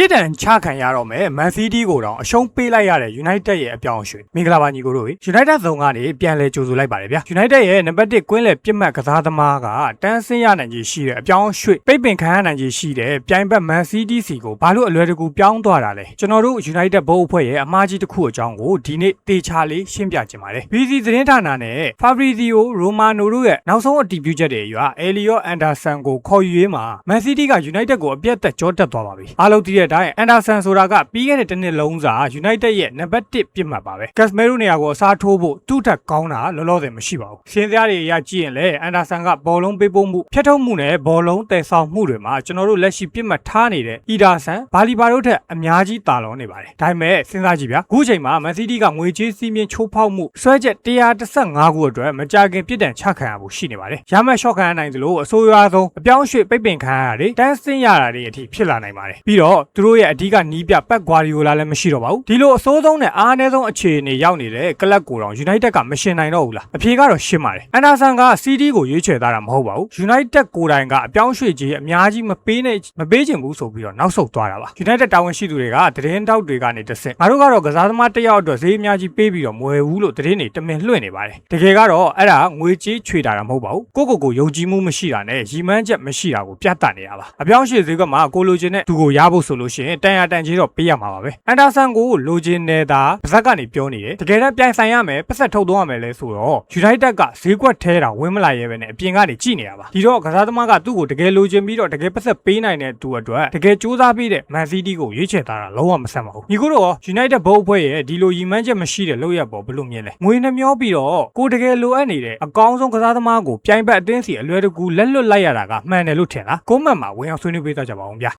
ပြစ်ဒဏ်ချခံရတော့မယ်မန်စီးတီးကိုတော့အရှုံးပေးလိုက်ရတဲ့ United ရဲ့အပြောင်းအရွှေ့မင်္ဂလာပါညီကိုတို့ United ဇုံကနေပြန်လဲကြိုဆိုလိုက်ပါတယ်ဗျာ United ရဲ့နံပါတ်1ကွင်းလယ်ပြစ်မှတ်ကစားသမားကတန်းဆင်းရနိုင်ခြေရှိတဲ့အပြောင်းအရွှေ့ပိတ်ပင်ခံရနိုင်ခြေရှိတဲ့ပြိုင်ဘက်မန်စီးတီးစီကိုဘာလို့အလွယ်တကူပြောင်းသွားတာလဲကျွန်တော်တို့ United ဘုတ်အဖွဲ့ရဲ့အမှားကြီးတစ်ခုအကြောင်းကိုဒီနေ့တေချာလေးရှင်းပြခြင်းပါတယ် BC သတင်းဌာနနဲ့ Fabrizio Romano တို့ရဲ့နောက်ဆုံးအတည်ပြုချက်တွေအရ Elliot Anderson ကိုခေါ်ယူရေးမှာမန်စီးတီးက United ကိုအပြတ်သက်ကြောတက်သွားပါပြီအားလုံးသိတဲ့အတိုင်း Anderson ဆိုတာကပြီးခဲ့တဲ့တစ်နှစ်လုံးစာ United ရဲ့နံပါတ်1ပြစ်မှတ်ပါပဲ Casemiro နေရာကိုအစားထိုးဖို့သူ့ထက်ကောင်းတာလောလောဆယ်မရှိပါဘူးရှင်းစရာတွေအရကြည့်ရင်လည်း Anderson ကဘောလုံးပေးပို့မှုဖြတ်ထုတ်မှုနဲ့ဘောလုံးတည်ဆောင်မှုတွေမှာကျွန်တော်တို့လက်ရှိပြစ်မှတ်ထားနေတဲ့ Ederson ဘာလီဘာတို့ထက်အများကြီးတာလွန်နေပါတယ်ဒါပေမဲ့စဉ်းစားကြည့်ဗျာအခုချိန်မှာ Man City ကငွေကြေးစီးမြင်ချိုးဖောက်မှုဆွဲချက်115ခုအတွက်မကြာခင်ပြစ်ဒဏ်ချခံရဖို့ရှိနေပါတယ်ရမယ့် shot ခံရနိုင်သလိုအဆိုးရွားဆုံးအပြောင်းအရွှေ့ပိတ်ပင်ခံရတာတွေတန်းဆင်းရတာတွေအထိဖြစ်လာနိုင်ပါတယ်ပြီးတော့သူတို့ရဲ့အဓိကနီးပြပက်ဂွာဒီယိုလာလည်းမရှိတော့ပါဘူးဒီလိုအဆိုးဆုံးနဲ့အားအနည်းဆုံးအခြေအနေရောက်နေတဲ့ကလပ်ကိုတော့ United ကမရှင်နိုင်တော့ဘူးလားအဖြေကတော့ရှင်းပါတယ် Anderson က CD ကိုရွေးချယ်ထားတာမဟုတ်ပါဘူး United ကိုယ်တိုင်ကအပြောင်းရွှေ့ကြီးအများကြီးမပေးချင်ဘူးဆိုပြီးတော့နောက်ဆုတ်သွားတာပါ United တာဝန်ရှိသူတွေကသတင်းတောက်တွေကနေတဆင့်ငါတို့ကတော့ကစားသမားတစ်ယောက်အတွက်ဈေးအများကြီးပေးပြီးတော့မဝယ်ဘူးလို့သတင်းတွေတမင်လွှင့်နေပါတယ်တကယ်ကတော့အဲ့ဒါငွေကြေးချွေတာမဟုတ်ပါဘူးကိုယုံကြည်မှုမရှိတာနဲ့ရီမန်းချက်မရှိတာကိုပြသနေရပါအပြောင်းရွှေ့ဈေးကမှကိုလိုချင်တဲ့သူကိုရဖို့ဆိုလို့ရှိရင်တန်ရတန်ကြီးတော့ပေးရမှာပါပဲ Anderson ကိုလိုချင်နေတာပါဇက်ကနေပြောနေတယ်တကယ်တော့ပြိုင်ဆိုင်ရမယ်ပတ်သက်ထုတ်သွားရမယ်လဲဆိုတော့ United ကဈေးကွက်ထဲတာဝင်မလာရဲပဲနဲ့အပြင်ကနေကြည့်နေရပါဒီတော့ကစားသမားကသူ့ကိုတကယ်လိုချင်ပြီးတော့တကယ်ပတ်သက်ပေးနိုင်တဲ့သူအတွက်တကယ်စူးစမ်းပြီးတဲ့ Man City ကိုရွေးချယ်ထားတာလုံးဝမဆန်ပါဘူးညီကတော့ United ဘုတ်အဖွဲ့ရဲ့ဒီလိုရီမန်းချက်မရှိတဲ့လောက်ရပေါ်ဘလို့မြင်လဲငွေနှမျောပြီးတော့ကိုတကယ်လိုအပ်နေတဲ့အကောင်းဆုံးကစားသမားကိုပြိုင်ဘက်အသင်းစီအလွယ်တကူလက်လွတ်လိုက်ရတာကမှန်တယ်လို့ထင်လားကွန်မန့်မှာဝင်အောင်ဆွေးနွေးပေးကြပါဦးဗျာ